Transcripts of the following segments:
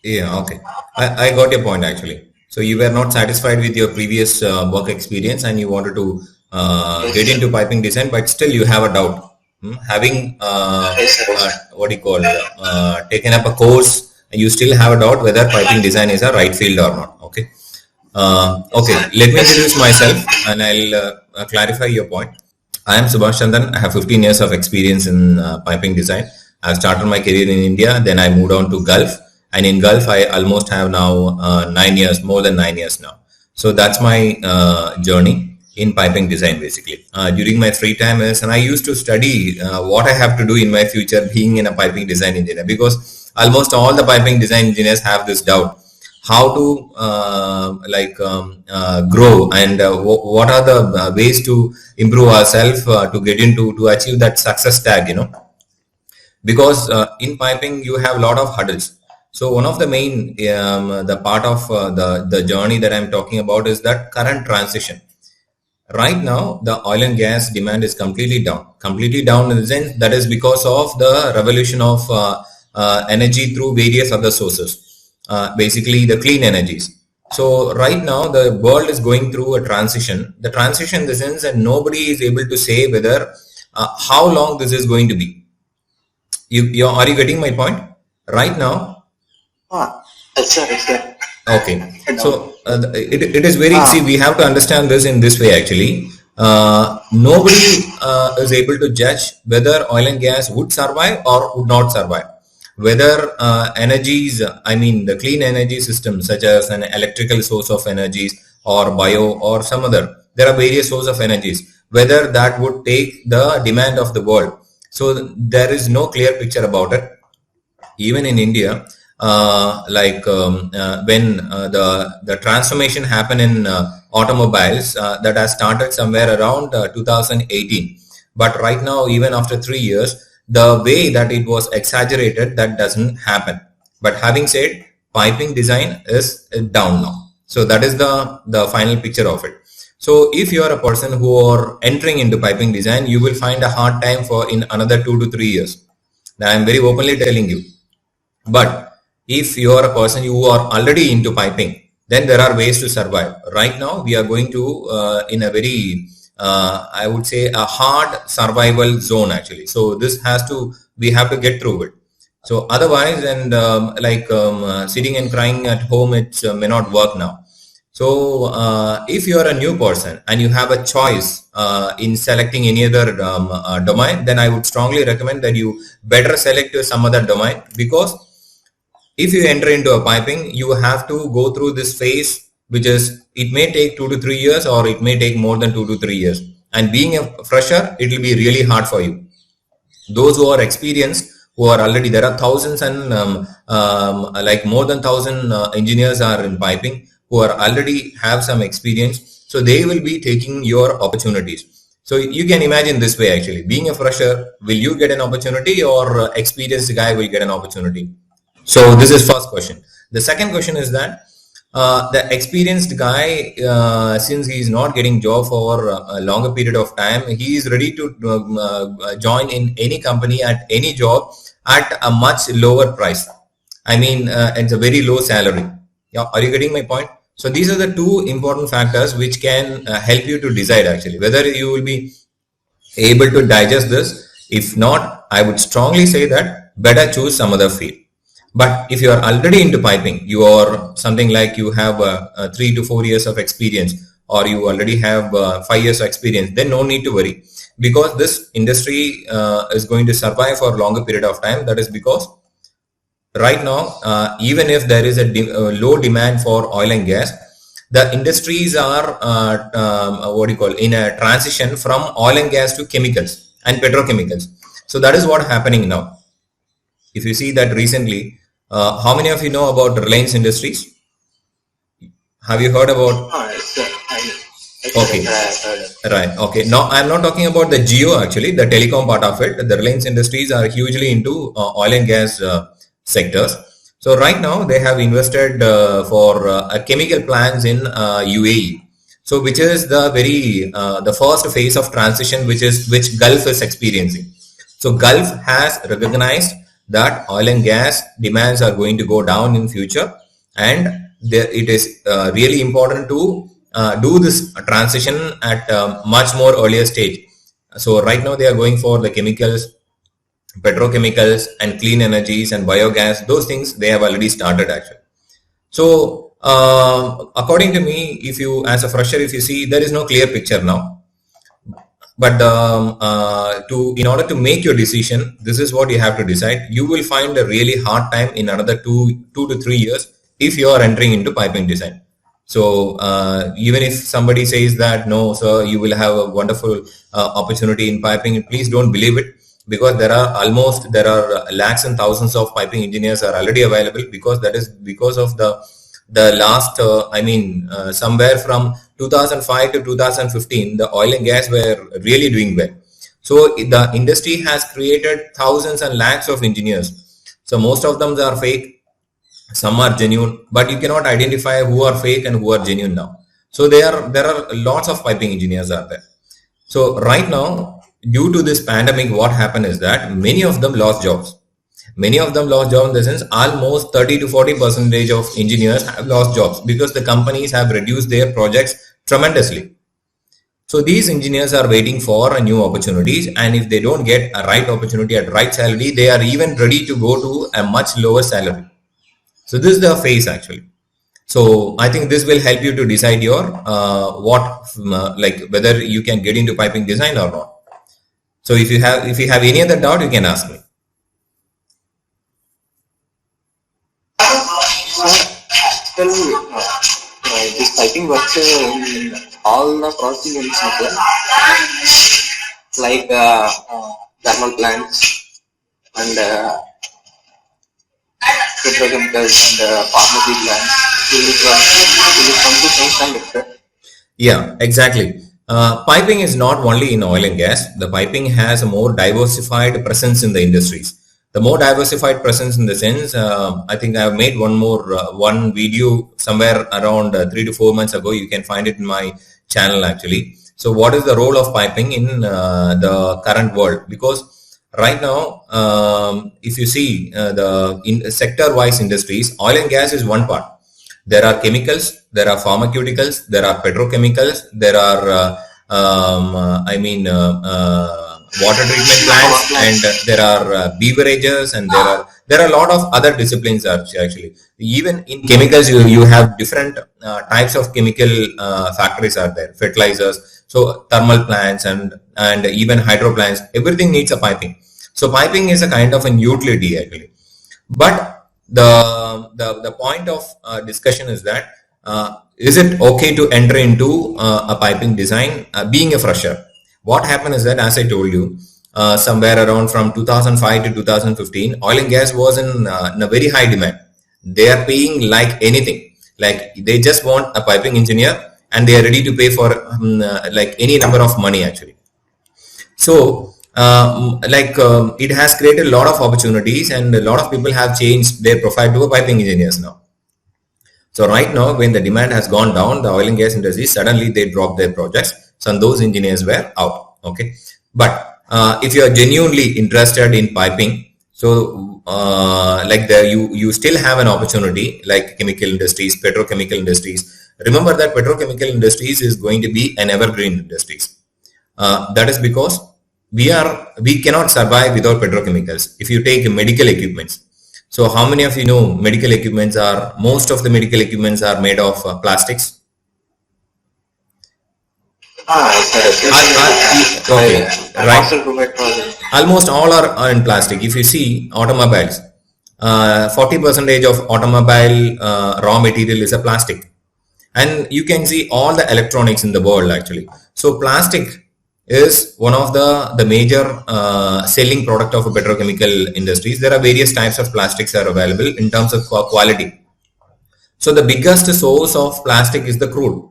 Yeah, okay. I got your point actually. So you were not satisfied with your previous work experience and you wanted to get Yes, into piping design, but still you have a doubt. Having yes, sir. what do you call taken up a course, you still have a doubt whether piping design is a right field or not. Okay. Yes, Okay. sir. Let me introduce myself and I'll clarify your point. I am Subhash Chandan. I have 15 years of experience in piping design. I started my career in India, then I moved on to Gulf, and in Gulf I almost have now 9 years, more than 9 years now. So that's my journey in piping design basically. During my free time is, and I used to study what I have to do in my future being in a piping design engineer because almost all the piping design engineers have this doubt how to grow and what are the ways to improve ourselves to get into to achieve that success tag, because in piping you have a lot of hurdles. So one of the main the part of the journey that I'm talking about is that current transition. Right now the oil and gas demand is completely down in the sense that is because of the revolution of energy through various other sources, basically the clean energies. So right now the world is going through a transition in the sense that nobody is able to say whether how long this is going to be. Are you getting my point right now? Ah, yes, sir. Yes, sir. Okay, No. so it is very, see, Ah, we have to understand this in this way actually. Nobody is able to judge whether oil and gas would survive or would not survive. Whether energies, I mean the clean energy systems such as an electrical source of energies or bio or some other, there are various sources of energies, whether that would take the demand of the world. So there is no clear picture about it. Even in India, when the transformation happened in automobiles, that has started somewhere around 2018. But right now, even after 3 years, the way that it was exaggerated, that doesn't happen. But having said, piping design is down now. So that is the final picture of it. So if you are a person who are entering into piping design, you will find a hard time for in another 2 to 3 years. I am very openly telling you. But if you are a person who are already into piping, then there are ways to survive. Right now, we are going to in a very, I would say, a hard survival zone actually. So this has to, we have to get through it. So otherwise, and sitting and crying at home, it may not work now. So if you are a new person and you have a choice in selecting any other domain, then I would strongly recommend that you better select some other domain, because if you enter into a piping, you have to go through this phase, which is, it may take 2 to 3 years or it may take more than 2 to 3 years. And being a fresher, it will be really hard for you. Those who are experienced, who are already, there are thousands and like more than 1,000 engineers are in piping who are already have some experience. So they will be taking your opportunities. So you can imagine this way actually, being a fresher, will you get an opportunity or experienced guy will get an opportunity? So this is first question. The second question is that the experienced guy, since he is not getting job for a longer period of time, he is ready to join in any company at any job at a much lower price. I mean, it's a very low salary. Yeah, are you getting my point? So these are the two important factors which can help you to decide actually whether you will be able to digest this. If not, I would strongly say that better choose some other field. But if you are already into piping, you are something like you have 3 to 4 years of experience, or you already have 5 years of experience, then no need to worry, because this industry is going to survive for a longer period of time. That is because right now, even if there is a low demand for oil and gas, the industries are what do you call, in a transition from oil and gas to chemicals and petrochemicals. So that is what happening now. If you see that recently, how many of you know about Reliance Industries? Have you heard about? ah, yes, sir. Yes, sir. Yes, Okay, sir. I heard it. right. Okay. Now I'm not talking about the Geo actually, the telecom part of it. The Reliance Industries are hugely into oil and gas sectors. So right now they have invested for chemical plants in UAE. So which is the very the first phase of transition, which Gulf is experiencing. So Gulf has recognized that oil and gas demands are going to go down in future, and it is really important to do this transition at a much more earlier stage. So right now they are going for the chemicals, petrochemicals, and clean energies and biogas. Those things they have already started actually. So according to me, if you as a fresher, if you see, there is no clear picture now. But in order to make your decision, this is what you have to decide. You will find a really hard time in another two to 3 years if you are entering into piping design. So even if somebody says that no, sir, you will have a wonderful opportunity in piping, please don't believe it, because there are lakhs and thousands of piping engineers are already available, because that is because of the last somewhere from 2005 to 2015 the oil and gas were really doing well. So the industry has created thousands and lakhs of engineers. So most of them are fake, some are genuine, but you cannot identify who are fake and who are genuine now. So there are lots of piping engineers out there. So right now, due to this pandemic, what happened is that many of them lost jobs. Many of them lost jobs in the sense almost 30 to 40% of engineers have lost jobs because the companies have reduced their projects tremendously. So these engineers are waiting for a new opportunities, and if they don't get a right opportunity at right salary, they are even ready to go to a much lower salary. So this is the phase actually. So I think this will help you to decide your whether you can get into piping design or not. So if you have any other doubt, you can ask me. Actually, this piping works in all the processing units, like thermal plants and petrochemicals and pharmacy plants. Will it come to same standard? Yeah, exactly. Piping is not only in oil and gas. The piping has a more diversified presence in the industries. The more diversified presence in the sense, I think I have made one video somewhere around 3 to 4 months ago. You can find it in my channel actually. So what is the role of piping in the current world? Because right now, if you see the sector-wise industries, oil and gas is one part. There are chemicals, there are pharmaceuticals, there are petrochemicals, there are water treatment plants, and there are beverages, and there are a lot of other disciplines actually. Even in chemicals, you have different types of chemical factories are there, fertilizers, so thermal plants and even hydro plants. Everything needs a piping. So piping is a kind of an utility actually. But the point of discussion is that is it okay to enter into a piping design being a fresher? What happened is that, as I told you, somewhere around from 2005 to 2015, oil and gas was in a very high demand. They are paying like anything. Like they just want a piping engineer, and they are ready to pay for like any number of money actually. So it has created a lot of opportunities, and a lot of people have changed their profile to a piping engineers now. So right now, when the demand has gone down, the oil and gas industry suddenly they dropped their projects. So those engineers were out. Okay, but if you are genuinely interested in piping, so you still have an opportunity like chemical industries, petrochemical industries. Remember that petrochemical industries is going to be an evergreen industries. That is because we cannot survive without petrochemicals. If you take medical equipments, so how many of you know most of the medical equipments are made of plastics? Okay, right. Almost all are in plastic. If you see automobiles, 40% of automobile raw material is a plastic, and you can see all the electronics in the world actually. So plastic is one of the major selling product of a petrochemical industries. There are various types of plastics are available in terms of quality. So the biggest source of plastic is the crude.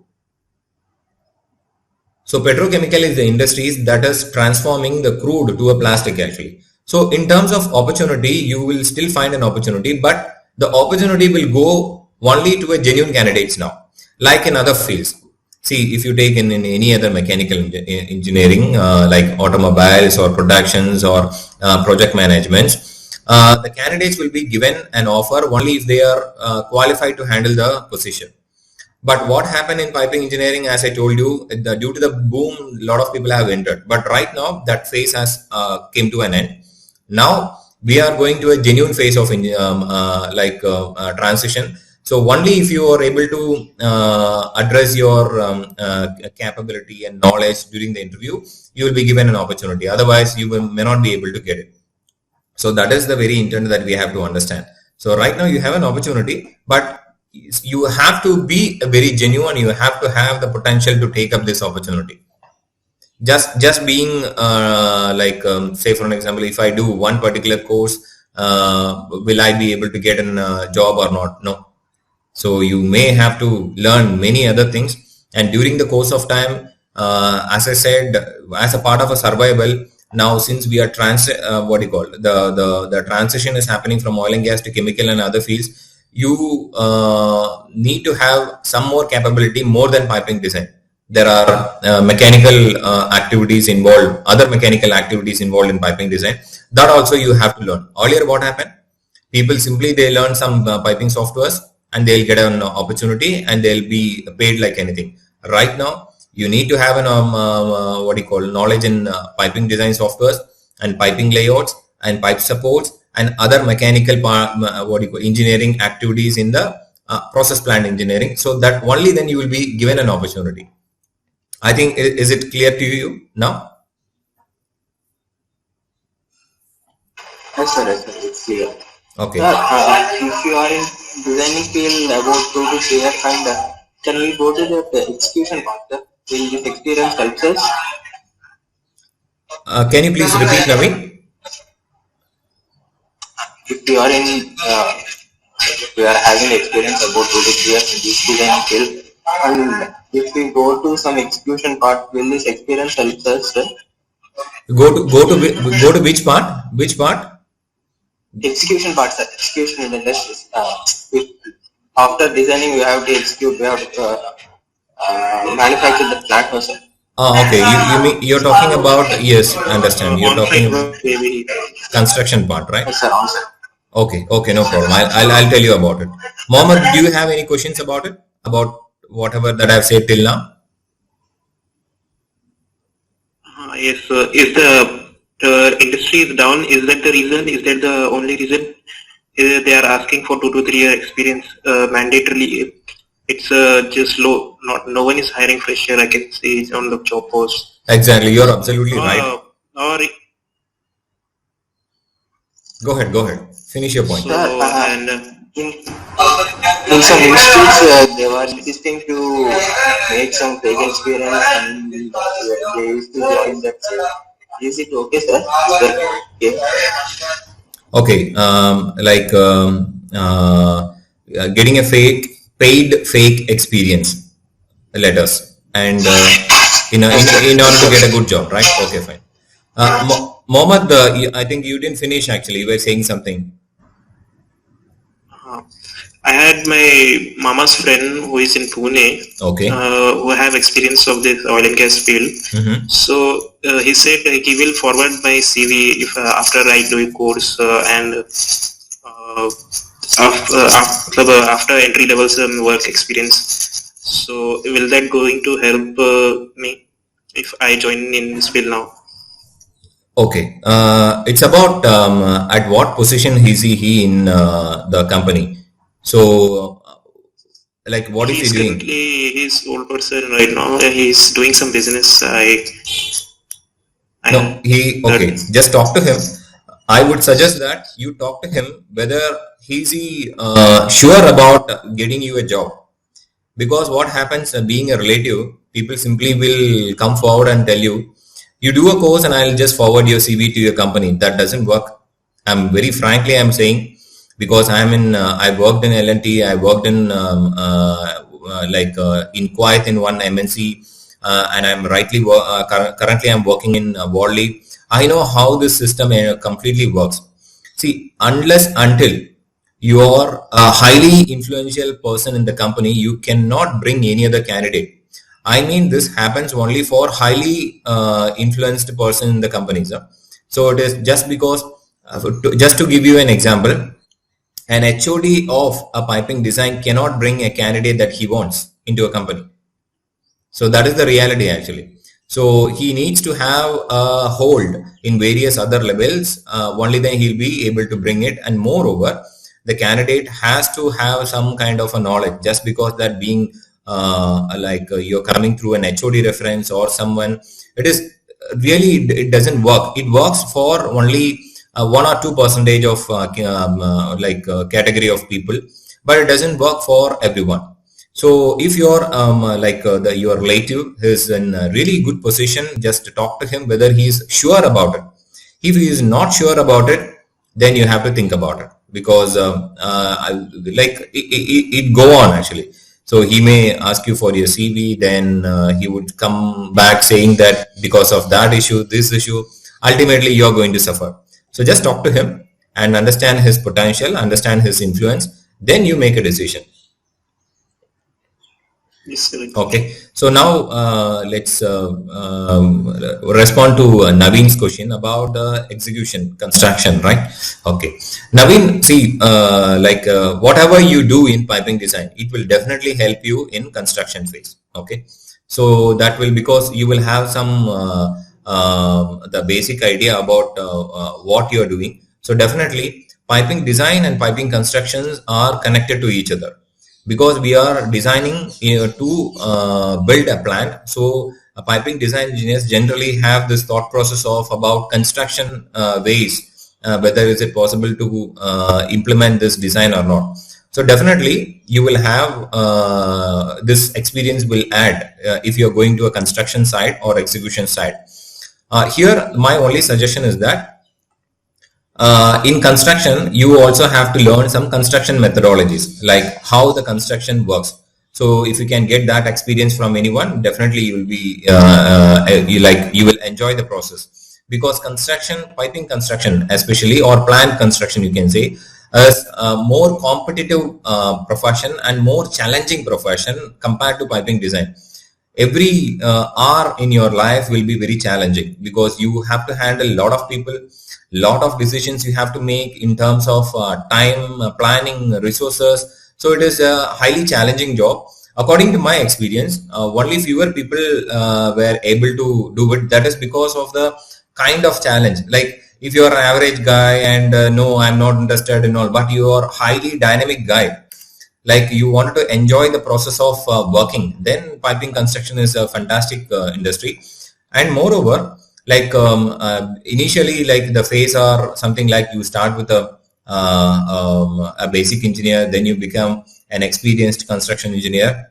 So petrochemical is the industries that is transforming the crude to a plastic actually. So in terms of opportunity, you will still find an opportunity, but the opportunity will go only to a genuine candidates now, like in other fields. See, if you take in any other mechanical engineering, like automobiles or productions or project managements, the candidates will be given an offer only if they are qualified to handle the position. But what happened in piping engineering, as I told you, due to the boom, a lot of people have entered. But right now, that phase has came to an end. Now we are going to a genuine phase of transition. So only if you are able to address your capability and knowledge during the interview, you will be given an opportunity. Otherwise, may not be able to get it. So that is the very intent that we have to understand. So right now you have an opportunity, but you have to be very genuine. You have to have the potential to take up this opportunity. Just being say for an example, if I do one particular course, will I be able to get a job or not? No. So you may have to learn many other things, and during the course of time, as I said, as a part of a survival. Now, since we are the transition is happening from oil and gas to chemical and other fields, you need to have some more capability more than piping design. There are mechanical activities involved, other mechanical activities involved in piping design. That also you have to learn. Earlier, what happened? People simply they learn some piping softwares and they'll get an opportunity and they'll be paid like anything. Right now, you need to have an knowledge in piping design softwares and piping layouts and pipe supports and other mechanical engineering activities in the process plant engineering. So that only then you will be given an opportunity. I think, is it clear to you now? Yes, sir. It's clear. Okay. If you are in designing field about 2 to 3 years, and can we go to the execution part? Will this experience help us? Can you please repeat, Naveen? If you are having experience about 2 to 3 years in this design field, and if we go to some execution part, will this experience help us? Go to which part? Which part? Execution part, sir. Execution in the industries. After designing, we have to execute. We have to manufacture the plant also. Okay. You're talking about, yes, I understand. You're talking about construction part, right? Yes, sir. Okay, no problem. I'll tell you about it. Mohammed, do you have any questions about it? About whatever that I've said till now? Yes, is the industry is down? Is that the reason? Is that the only reason? They are asking for 2 to 3 year experience mandatorily. It's just low. No one is hiring fresher. I can see on the job post. Exactly, you're absolutely right. Go ahead. Finish your point. In some institutes, they were insisting to make some fake experience, and they used to join that. Is it okay, sir? Okay, getting a paid fake experience letters, and in order to get a good job, right? Okay, fine. Mohammed, I think you didn't finish actually. You were saying something. I had my mama's friend who is in Pune, okay, who have experience of this oil and gas field. Mm-hmm. So he said he will forward my CV if after I do a course and after entry level some work experience. So will that going to help me if I join in this field now? Okay, it's about at what position is he in the company. So, what is he doing? He's old person right now. He's doing some business. Just talk to him. I would suggest that you talk to him whether he's sure about getting you a job. Because what happens, being a relative, people simply will come forward and tell you, you do a course and I'll just forward your CV to your company. That doesn't work. I'm saying, because I worked in L&T, I worked in in Kuwait in one MNC, and I'm currently I'm working in Worley. I know how this system completely works. See, until you are a highly influential person in the company, you cannot bring any other candidate. I mean, this happens only for highly influenced person in the companies. So it is just because just to give you an example, an HOD of a piping design cannot bring a candidate that he wants into a company. So that is the reality actually. So he needs to have a hold in various other levels. Only then he'll be able to bring it. And moreover, the candidate has to have some kind of a knowledge. Just because that being you're coming through an HOD reference or someone, it is really, it doesn't work. It works for only 1 or 2% of category of people, but it doesn't work for everyone. So if your your relative is in a really good position, just talk to him whether he is sure about it. If he is not sure about it, then you have to think about it, because it go on actually. So he may ask you for your CV, then he would come back saying that because of that issue, this issue, ultimately you're going to suffer. So just talk to him and understand his potential, understand his influence, then you make a decision. Yes, okay. So now let's respond to Naveen's question about execution, construction, right? Okay. Naveen, see, whatever you do in piping design, it will definitely help you in construction phase. Okay. So that will, because you will have some the basic idea about what you are doing. So definitely piping design and piping constructions are connected to each other, because we are designing to build a plant. So piping design engineers generally have this thought process of about construction ways, whether is it possible to implement this design or not. So definitely you will have this experience will add if you're going to a construction site or execution site. Here my only suggestion is that in construction, you also have to learn some construction methodologies, like how the construction works. So if you can get that experience from anyone, definitely you will be you will enjoy the process, because piping construction especially, or plant construction, you can say, is a more competitive profession and more challenging profession compared to piping design. Every hour in your life will be very challenging, because you have to handle a lot of people, lot of decisions you have to make in terms of time, planning, resources. So it is a highly challenging job. According to my experience, only fewer people were able to do it. That is because of the kind of challenge. Like if you are an average guy and no, I'm not interested in all, but you are highly dynamic guy, like you wanted to enjoy the process of working, then piping construction is a fantastic industry. And moreover, initially, like the phase are something like you start with a basic engineer, then you become an experienced construction engineer.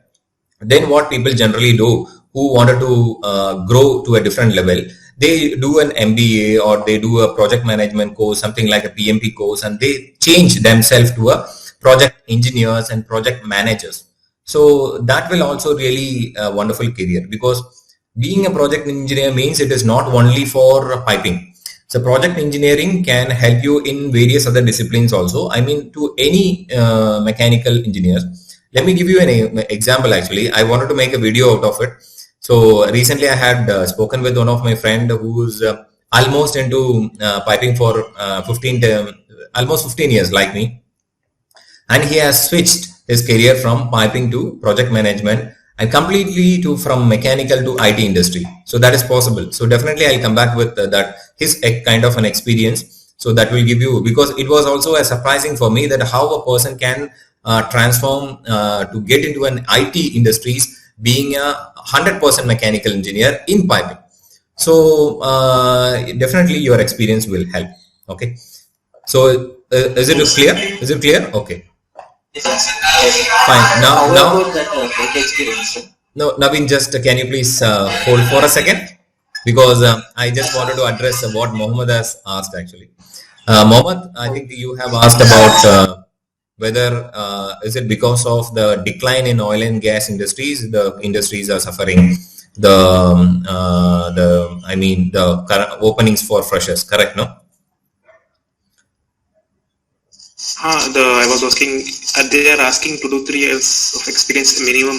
Then what people generally do, who wanted to grow to a different level, they do an MBA or they do a project management course, something like a PMP course, and they change themselves to a project engineers and project managers. So that will also really a wonderful career, because being a project engineer means it is not only for piping. So project engineering can help you in various other disciplines also. I mean, to any mechanical engineers. Let me give you an example. Actually, I wanted to make a video out of it. So recently I had spoken with one of my friend who's almost into piping for almost 15 years like me. And he has switched his career from piping to project management, and completely from mechanical to IT industry. So that is possible. So definitely I'll come back with that, his kind of an experience. So that will give you, because it was also a surprising for me that how a person can transform to get into an IT industries, being a 100% mechanical engineer in piping. So definitely your experience will help. Okay. So is it clear? Is it clear? Okay. Fine. Now, no, Naveen, just can you please hold for a second, because I just wanted to address what Mohammed has asked actually. Mohammed, I think you have asked about whether is it because of the decline in oil and gas industries, the industries are suffering the openings for freshers, correct? No? I was asking, they are asking 2 to 3 years of experience minimum.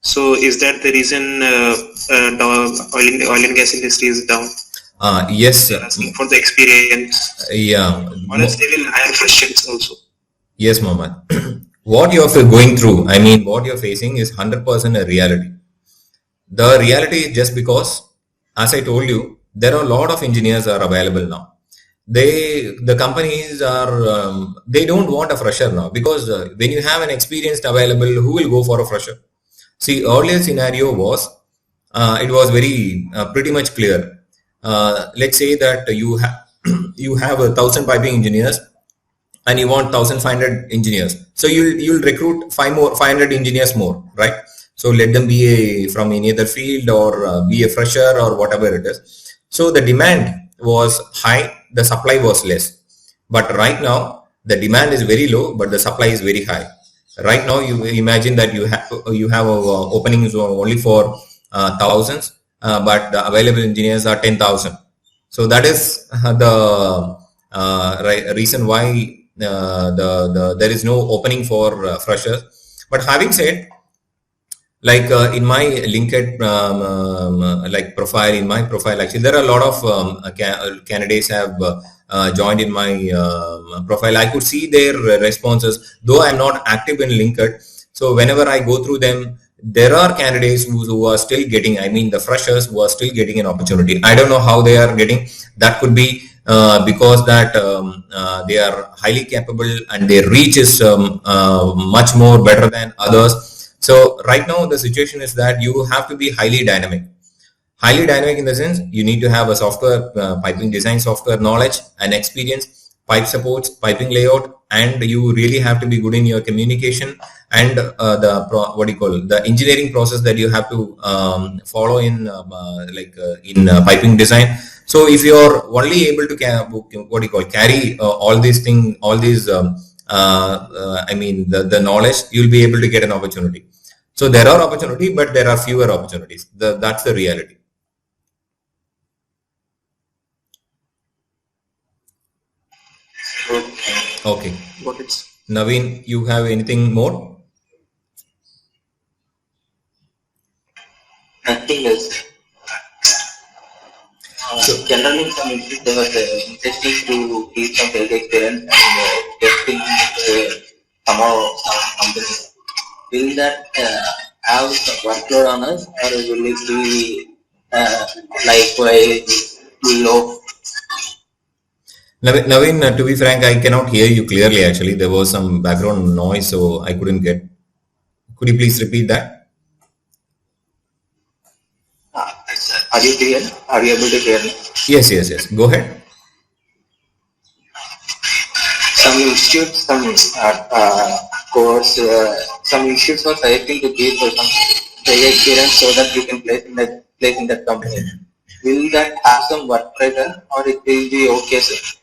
So is that the reason the oil and gas industry is down? Yes, They're asking for the experience, yeah, or else they will hire freshers also. yes, Mohammed. What you're going through, I mean, what you're facing is 100% a reality. The reality is just because, as I told you, there are a lot of engineers are available now. The companies are, they don't want a fresher now because when you have an experienced available, who will go for a fresher? See, earlier scenario was, it was very pretty much clear. Let's say that you have you have 1,000 piping engineers and you want 1,500 engineers, so you'll recruit 500 engineers more, right? So let them be from any other field or be a fresher or whatever it is. So the demand was high, the supply was less. But right now the demand is very low but the supply is very high. Right now you imagine that you have openings only for thousands, but the available engineers are 10,000. So that is the reason why there is no opening for freshers. But having said, like in my LinkedIn like profile, in my profile actually there are a lot of candidates have joined in my profile. I could see their responses, though I'm not active in LinkedIn. So whenever I go through them, there are candidates who are still getting, I mean the freshers who are still getting an opportunity. I don't know how they are getting. That could be because that they are highly capable and their reach is much more better than others. So right now the situation is that you have to be highly dynamic. Highly dynamic in the sense you need to have a software, piping design software knowledge and experience, pipe supports, piping layout, and you really have to be good in your communication and the engineering process that you have to follow in piping design. So if you're only able to carry all these things, all these I mean the knowledge, you'll be able to get an opportunity. So there are opportunity, but there are fewer opportunities. That's the reality. Okay. Got it. Naveen, you have anything more? Nothing else. Generally, some they were interesting to give some health experience and testing some companies. Will that have some workload on us, or will it be likewise low? Naveen, to be frank, I cannot hear you clearly. Actually, there was some background noise, so I couldn't get. Could you please repeat that? Are you clear? Are you able to hear me? Yes. Go ahead. Some institutes, some course, some institutes are suggesting to give some career experience so that you can place in that company. Will that have some work pressure, or it will be okay, sir?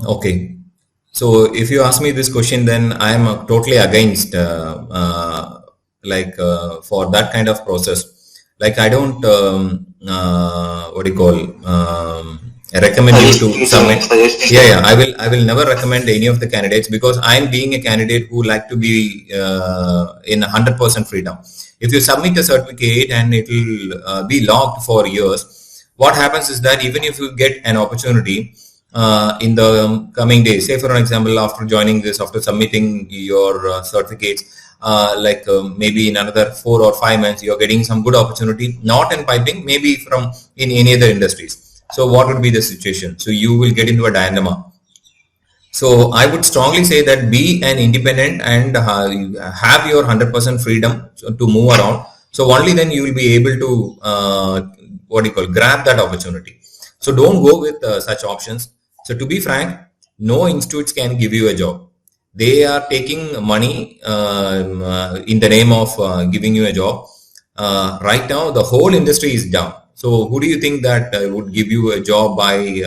Okay. So if you ask me this question, then I am totally against for that kind of process. Like I don't recommend you to submit. Yeah. I will never recommend any of the candidates because I am being a candidate who like to be in 100% freedom. If you submit a certificate and it will be locked for years, what happens is that even if you get an opportunity in the coming days, say for an example, after joining this, after submitting your certificates, maybe in another 4 or 5 months, you're getting some good opportunity, not in piping, maybe from in any other industries. So what would be the situation? So you will get into a dilemma. So I would strongly say that be an independent and have your 100% freedom to move around. So only then you will be able to grab that opportunity. So don't go with such options. So to be frank, no institutes can give you a job. They are taking money in the name of giving you a job. Right now, the whole industry is down. So who do you think that would give you a job by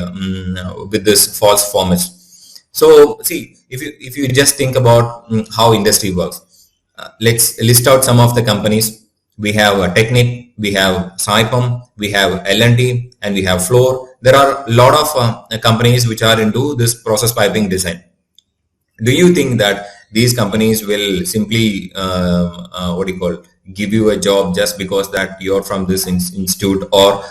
with this false promise? So see, if you just think about how industry works, let's list out some of the companies. We have Technip, we have Saipem, we have L&T, and we have Floor. There are a lot of companies which are into this process piping design. Do you think that these companies will simply give you a job just because that you're from this institute, or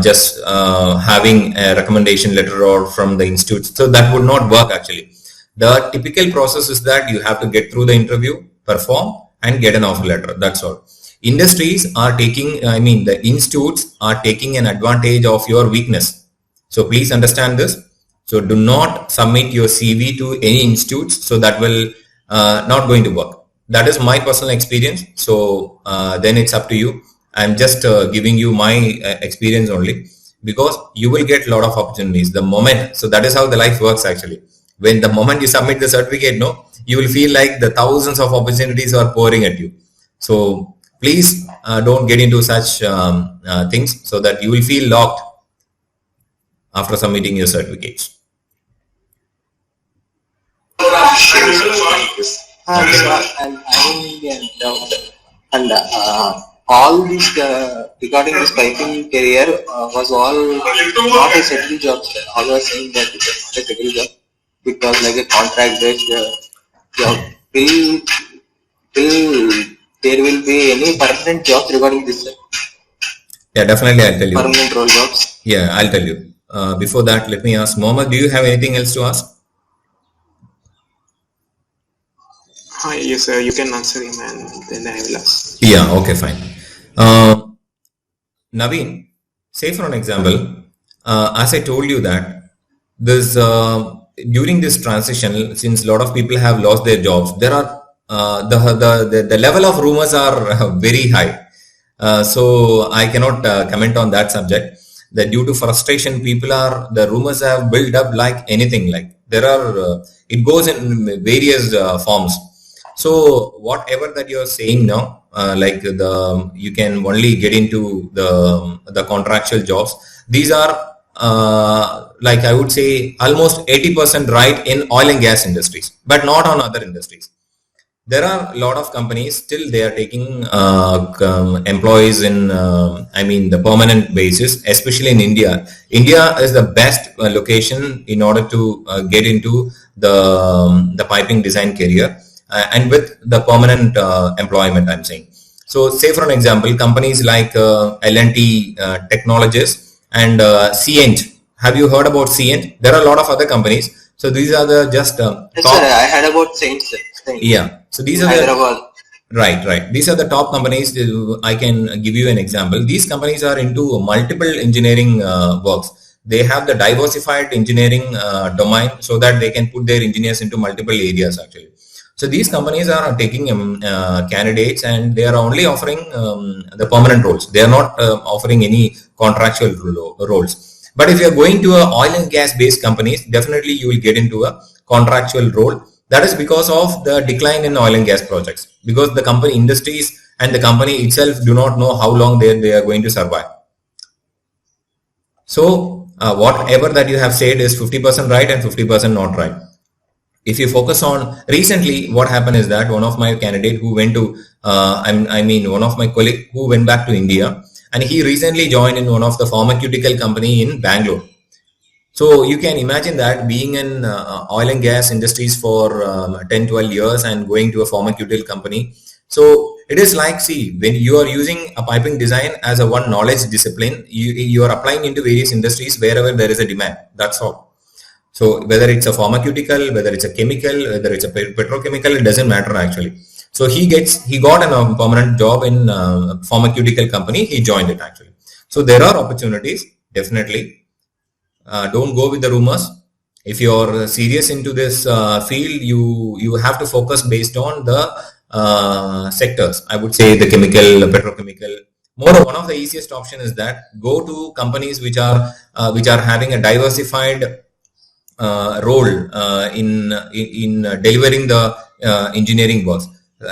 just having a recommendation letter or from the institute. So that would not work actually. The typical process is that you have to get through the interview, perform, and get an offer letter. That's all. Industries are taking, I mean, the institutes are taking an advantage of your weakness. So please understand this. So do not submit your CV to any institutes. So that will not going to work. That is my personal experience. So then it's up to you. I'm just giving you my experience only, because you will get a lot of opportunities the moment. So that is how the life works actually. When the moment you submit the certificate, no, you will feel like the thousands of opportunities are pouring at you. So please don't get into such things, so that you will feel locked after submitting your certificates. And and all this regarding this typing career was all not a settled job. All was saying that it was not a settled job. It was like a contract based job. Till there will be any permanent jobs regarding this. Yeah, definitely I'll tell you. Permanent role jobs. Yeah, I'll tell you. Before that, let me ask Mohammed, do you have anything else to ask? Yes, sir. You can answer him, and then I will ask. Yeah, okay, fine. Naveen, say for an example, as I told you that this during this transition, since a lot of people have lost their jobs, there are the level of rumors are very high. So I cannot comment on that subject. That due to frustration, the rumors have built up like anything. Like there are, it goes in various forms. So whatever that you're saying now, like you can only get into the contractual jobs. These are like I would say almost 80% right in oil and gas industries, but not on other industries. There are a lot of companies still they are taking employees in I mean the permanent basis, especially in India. India is the best location in order to get into the piping design career. And with the permanent employment, I'm saying. So say for an example, companies like L&T Technologies and CNG. Have you heard about CNG? There are a lot of other companies. So these are the just yes, sir, I heard about Saints. Yeah. So these are right. These are the top companies. I can give you an example. These companies are into multiple engineering works. They have the diversified engineering domain, so that they can put their engineers into multiple areas actually. So these companies are taking candidates, and they are only offering the permanent roles. They are not offering any contractual roles. But if you are going to a oil and gas based companies, definitely you will get into a contractual role. That is because of the decline in oil and gas projects, because the company industries and the company itself do not know how long they are going to survive. So whatever that you have said is 50% right and 50% not right. If you focus on recently, what happened is that one of my candidate who went to, one of my colleague who went back to India, and he recently joined in one of the pharmaceutical company in Bangalore. So you can imagine that being in oil and gas industries for 10, 12 years and going to a pharmaceutical company. So it is like, see, when you are using a piping design as a one knowledge discipline, you are applying into various industries wherever there is a demand. That's all. So whether it's a pharmaceutical, whether it's a chemical, whether it's a petrochemical, it doesn't matter actually. So he got a permanent job in a pharmaceutical company. He joined it actually. So there are opportunities, definitely. Don't go with the rumors. If you're serious into this field, you have to focus based on the sectors. I would say the chemical, petrochemical. More, one of the easiest option is that go to companies which are having a diversified role in delivering the engineering works.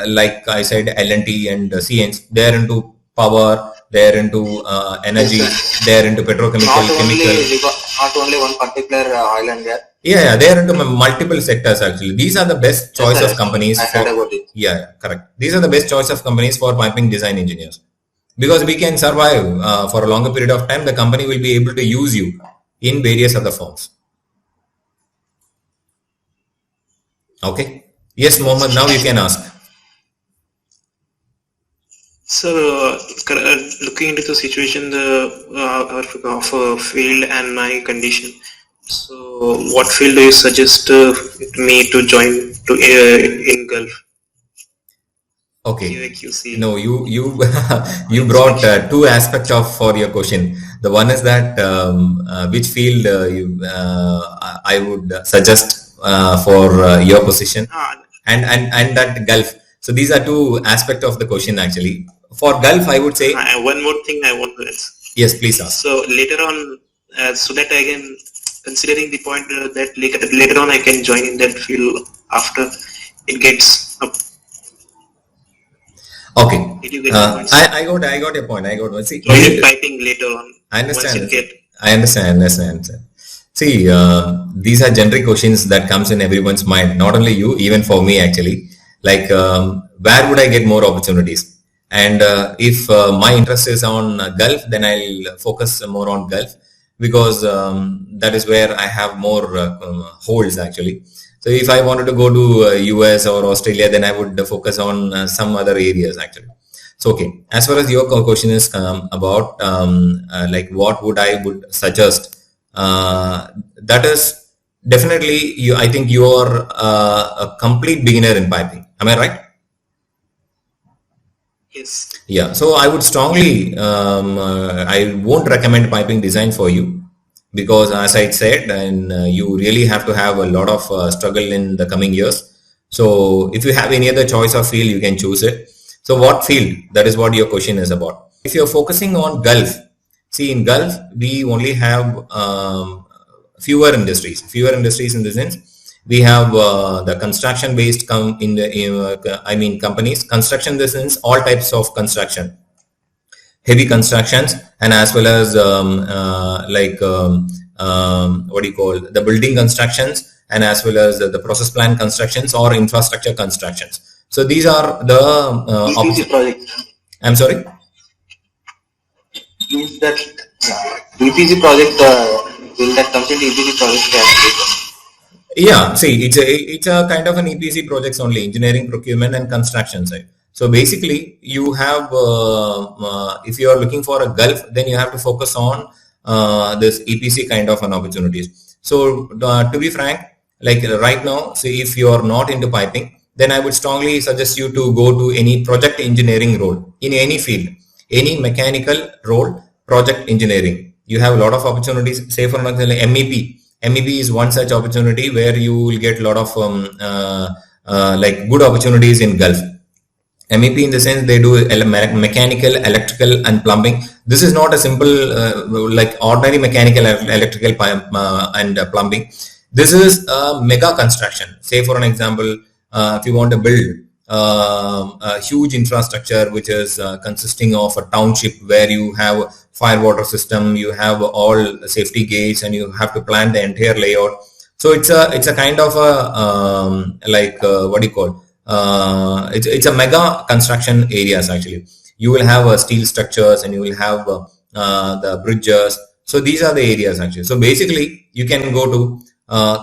Like I said, L&T and CNs, they're into power, they're into energy, they're into petrochemical, chemical. Not only one particular oil and gas. Yeah, they're into multiple sectors actually. These are the best choice of companies. I heard about it. Yeah, correct. These are the best choice of companies for piping design engineers, because we can survive for a longer period of time. The company will be able to use you in various other forms. Okay. Yes, Mohammed, now you can ask. So, looking into the situation of a field and my condition, so what field do you suggest me to join to in Gulf? Okay. QAQC. No, you you brought two aspects of for your question. The one is that which field I would suggest for your position, Ah, and that Gulf. So these are two aspects of the question actually. For Gulf, I would say one more thing I want to ask. yes. Please ask. So later on, so that I can, considering the point that later on I can join in that field after it gets up. Okay. Did you get the point? I got your point. I got one. See, Join piping later on. I understand. Once you get. I understand. See, these are generic questions that comes in everyone's mind. Not only you, even for me actually. Like, where would I get more opportunities? And if my interest is on Gulf, then I'll focus more on Gulf because that is where I have more holds actually. So if I wanted to go to US or Australia, then I would focus on some other areas actually. So okay, as far as your question is about like what would I would suggest, that is definitely you. I think you are a complete beginner in piping. Am I right? Yes. Yeah. So I would strongly, I won't recommend piping design for you because as I said, and you really have to have a lot of struggle in the coming years. So if you have any other choice of field, you can choose it. So what field? That is what your question is about. If you're focusing on Gulf, see in Gulf, we only have fewer industries in the sense we have the construction based companies, construction in the sense all types of construction, heavy constructions, and as well as what do you call the building constructions, and as well as the process plant constructions or infrastructure constructions. So these are the EPC projects. I'm sorry. Means that EPC project will that comes into EPC project. Yeah, see, it's a kind of an EPC projects only, engineering, procurement, and construction side. So basically, you have if you are looking for a Gulf, then you have to focus on this EPC kind of an opportunities. So to be frank, like right now, see if you are not into piping, then I would strongly suggest you to go to any project engineering role in any field, any mechanical role, project engineering. You have a lot of opportunities. Say for example, MEP. MEP is one such opportunity where you will get a lot of like good opportunities in Gulf. MEP in the sense they do mechanical, electrical, and plumbing. This is not a simple like ordinary mechanical, electrical, and plumbing. This is a mega construction. Say for an example, if you want to build a huge infrastructure which is consisting of a township where you have fire water system, you have all safety gates, and you have to plan the entire layout. So it's a kind of a what do you call it's a mega construction areas actually. You will have steel structures and you will have the bridges. So these are the areas actually. So basically you can go to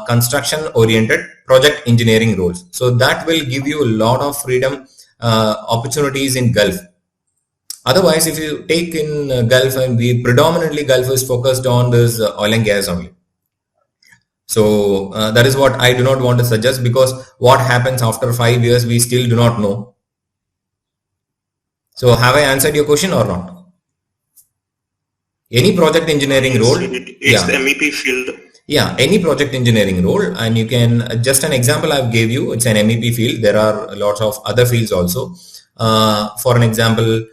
construction oriented project engineering roles. So that will give you a lot of freedom opportunities in Gulf. Otherwise, if you take in Gulf, and we predominantly Gulf is focused on this oil and gas only. So that is what I do not want to suggest, because what happens after 5 years, we still do not know. So have I answered your question or not? Any project engineering role? It's the MEP field. Yeah, any project engineering role, and you can, just an example I've gave you, it's an MEP field. There are lots of other fields also. For an example,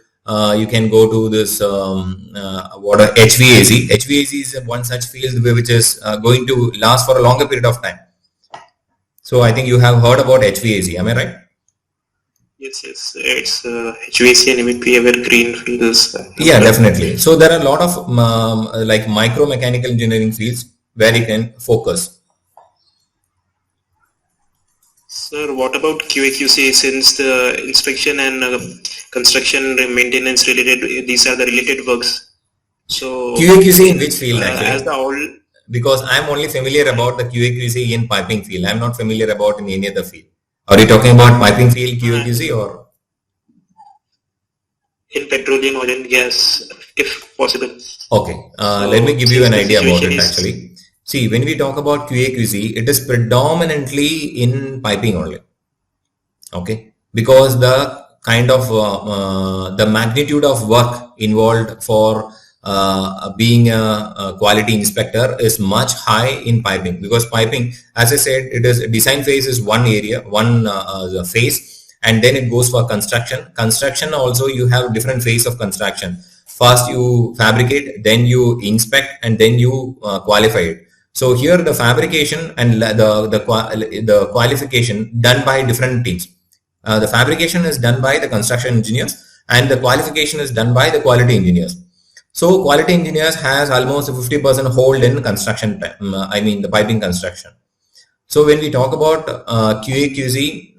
you can go to this what HVAC. HVAC is one such field which is going to last for a longer period of time. So I think you have heard about HVAC. Am I right? Yes, it's HVAC and MEP evergreen fields. Yeah, definitely. So there are a lot of like micro mechanical engineering fields where you can focus. Sir, what about QAQC, since the inspection and construction and maintenance related, these are the related works. So QAQC in which field actually? As the all, because I'm only familiar about the QAQC in piping field. I'm not familiar about in any other field. Are you talking about piping field QAQC or? in petroleum, oil and gas, if possible. Okay, So let me give you since an the idea about situation it is actually. See, when we talk about QA/QC, it is predominantly in piping only. Okay, because the kind of the magnitude of work involved for being a quality inspector is much high in piping, because piping, as I said, it is design phase is one area, one phase, and then it goes for construction also. You have different phase of construction. First you fabricate, then you inspect, and then you qualify it. So here the fabrication and the qualification done by different teams. The fabrication is done by the construction engineers, and the qualification is done by the quality engineers. So quality engineers has almost a 50% hold in construction, I mean the piping construction. So when we talk about QA/QC,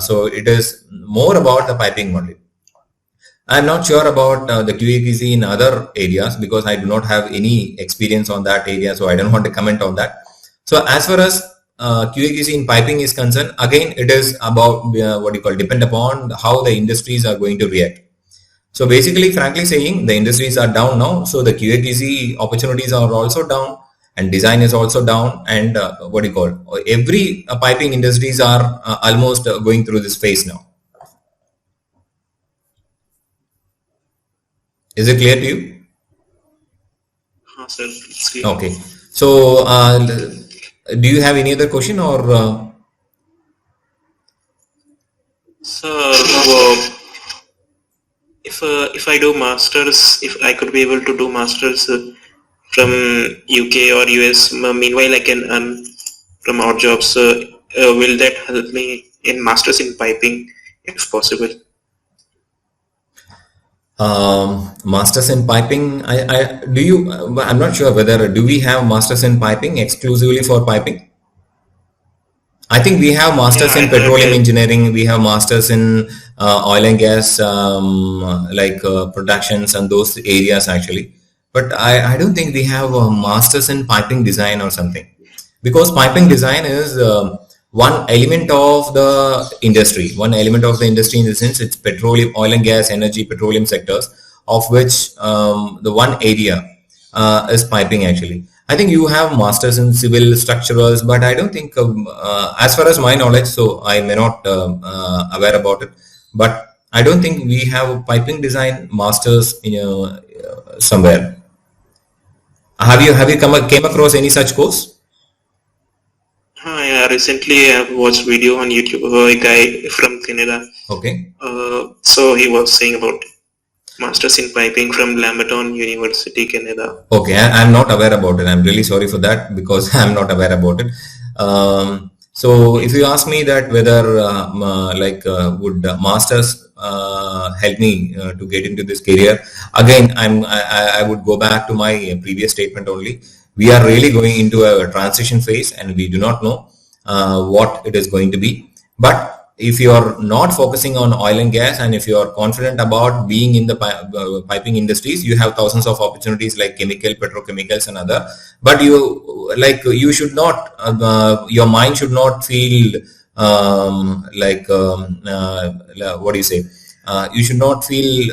so it is more about the piping only. I'm not sure about the QA/QC in other areas, because I do not have any experience on that area, so I don't want to comment on that. So as far as QA/QC in piping is concerned, again it is about what you call depend upon how the industries are going to react. So basically, frankly saying, the industries are down now, so the QA/QC opportunities are also down, and design is also down, and what do you call, every piping industries are almost going through this phase now. Is it clear to you? sir, it's clear. Okay. So, do you have any other question, or? Sir, if I do masters, if I could be able to do masters from UK or US, meanwhile I can earn from odd jobs. Will that help me in masters in piping, if possible? Masters in piping. I'm not sure whether do we have masters in piping exclusively for piping. I think we have masters in petroleum engineering. We have masters in oil and gas, like productions and those areas actually. But I don't think we have masters in piping design or something, because piping design is one element of the industry. One element of the industry in the sense it's petroleum, oil and gas, energy, petroleum sectors, of which the one area is piping actually. I think you have masters in civil structurals, but I don't think, as far as my knowledge, so I may not aware about it, but I don't think we have piping design masters somewhere. Have you came across any such course? Yeah, recently I watched video on YouTube of a guy from Canada. Okay. So he was saying about masters in piping from Lamberton University, Canada. Okay, I'm not aware about it. I'm really sorry for that, because I'm not aware about it. So if you ask me that whether would masters help me to get into this career, again I would go back to my previous statement only. We are really going into a transition phase, and we do not know what it is going to be. But if you are not focusing on oil and gas, and if you are confident about being in the piping industries, you have thousands of opportunities like chemical, petrochemicals and other. But you should not, your mind should not feel what do you say? You should not feel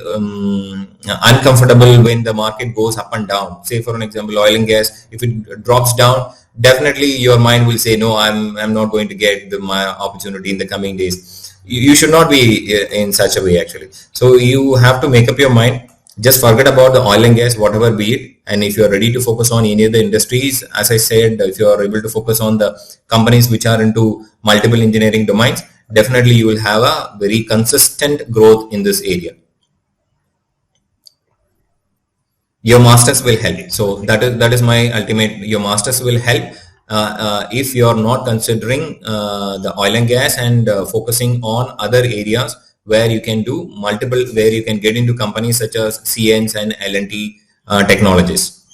uncomfortable when the market goes up and down. Say for an example, oil and gas, if it drops down, definitely your mind will say, no, I'm not going to get my opportunity in the coming days. You should not be in such a way actually. So you have to make up your mind. Just forget about the oil and gas, whatever be it. And if you are ready to focus on any of the industries, as I said, if you are able to focus on the companies which are into multiple engineering domains, definitely you will have a very consistent growth in this area. Your masters will help. So that is my ultimate. Your masters will help if you are not considering the oil and gas and focusing on other areas where you can do multiple, where you can get into companies such as CNs and L&T technologies.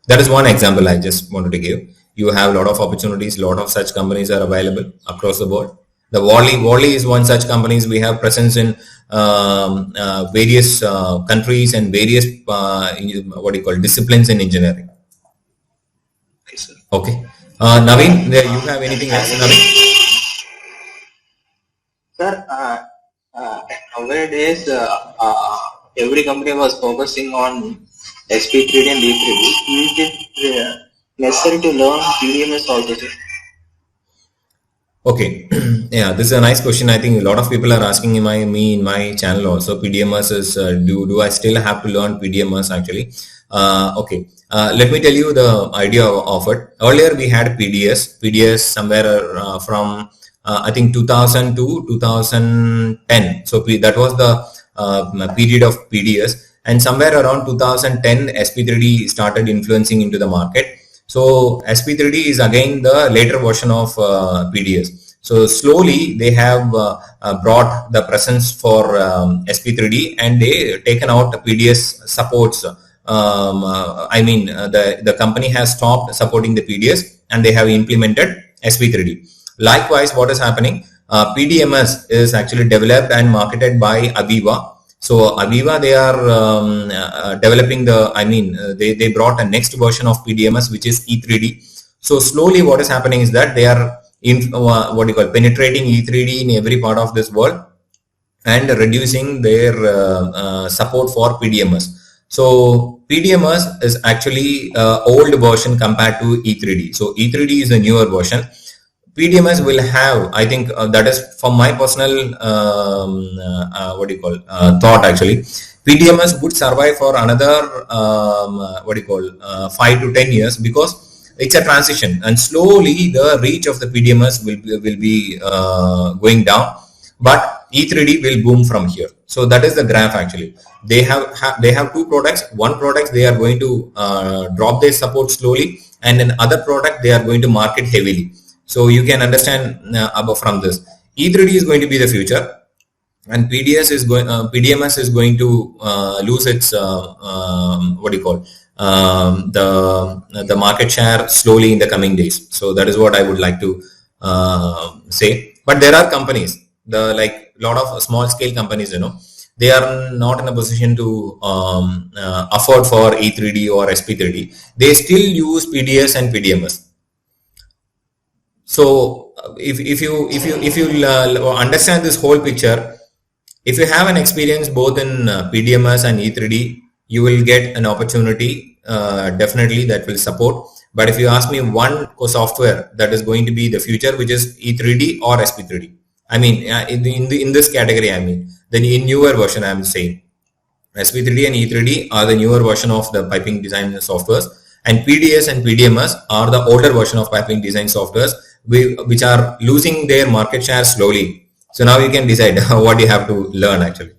That is one example I just wanted to give. You have a lot of opportunities, a lot of such companies are available across the board. The Worley is one such companies. We have presence in various countries and various disciplines in engineering. Okay, sir. Okay. Naveen, you have anything else, Naveen? Sir, Nowadays, every company was focusing on SP3D and E3D. Is it necessary to learn PDMS also, sir? Okay, yeah, this is a nice question. I think a lot of people are asking me in my channel also. PDMS is do I still have to learn PDMS actually? Okay, let me tell you the idea of it. Earlier we had PDS somewhere from I think 2000 to 2010. So that was the period of PDS, and somewhere around 2010 SP3D started influencing into the market. So SP3D is again the later version of PDS. So slowly they have brought the presence for SP3D, and they taken out PDS supports. The company has stopped supporting the PDS and they have implemented SP3D. Likewise, what is happening? PDMS is actually developed and marketed by Aviva. So Aviva, they are developing they brought a next version of PDMS, which is E3D. So slowly what is happening is that they are penetrating E3D in every part of this world and reducing their support for PDMS. So PDMS is actually old version compared to E3D. So E3D is a newer version. PDMS will have, I think that is from my personal thought actually. PDMS would survive for another 5 to 10 years, because it's a transition, and slowly the reach of the PDMS will be going down, but E3D will boom from here. So that is the graph actually. They have two products. One product they are going to drop their support slowly, and in other product they are going to market heavily. So you can understand from this, E3D is going to be the future, and PDMS is going to lose its the market share slowly in the coming days. So that is what I would like to say. But there are companies, like lot of small scale companies, they are not in a position to afford for E3D or SP3D. They still use PDS and PDMS. So if you understand this whole picture, if you have an experience both in PDMS and E3D, you will get an opportunity definitely that will support. But if you ask me one software that is going to be the future, which is E3D or SP3D, I mean in this category, I mean the newer version, I am saying SP3D and E3D are the newer version of the piping design softwares, and PDS and PDMS are the older version of piping design softwares, which are losing their market share slowly. So now you can decide what you have to learn actually.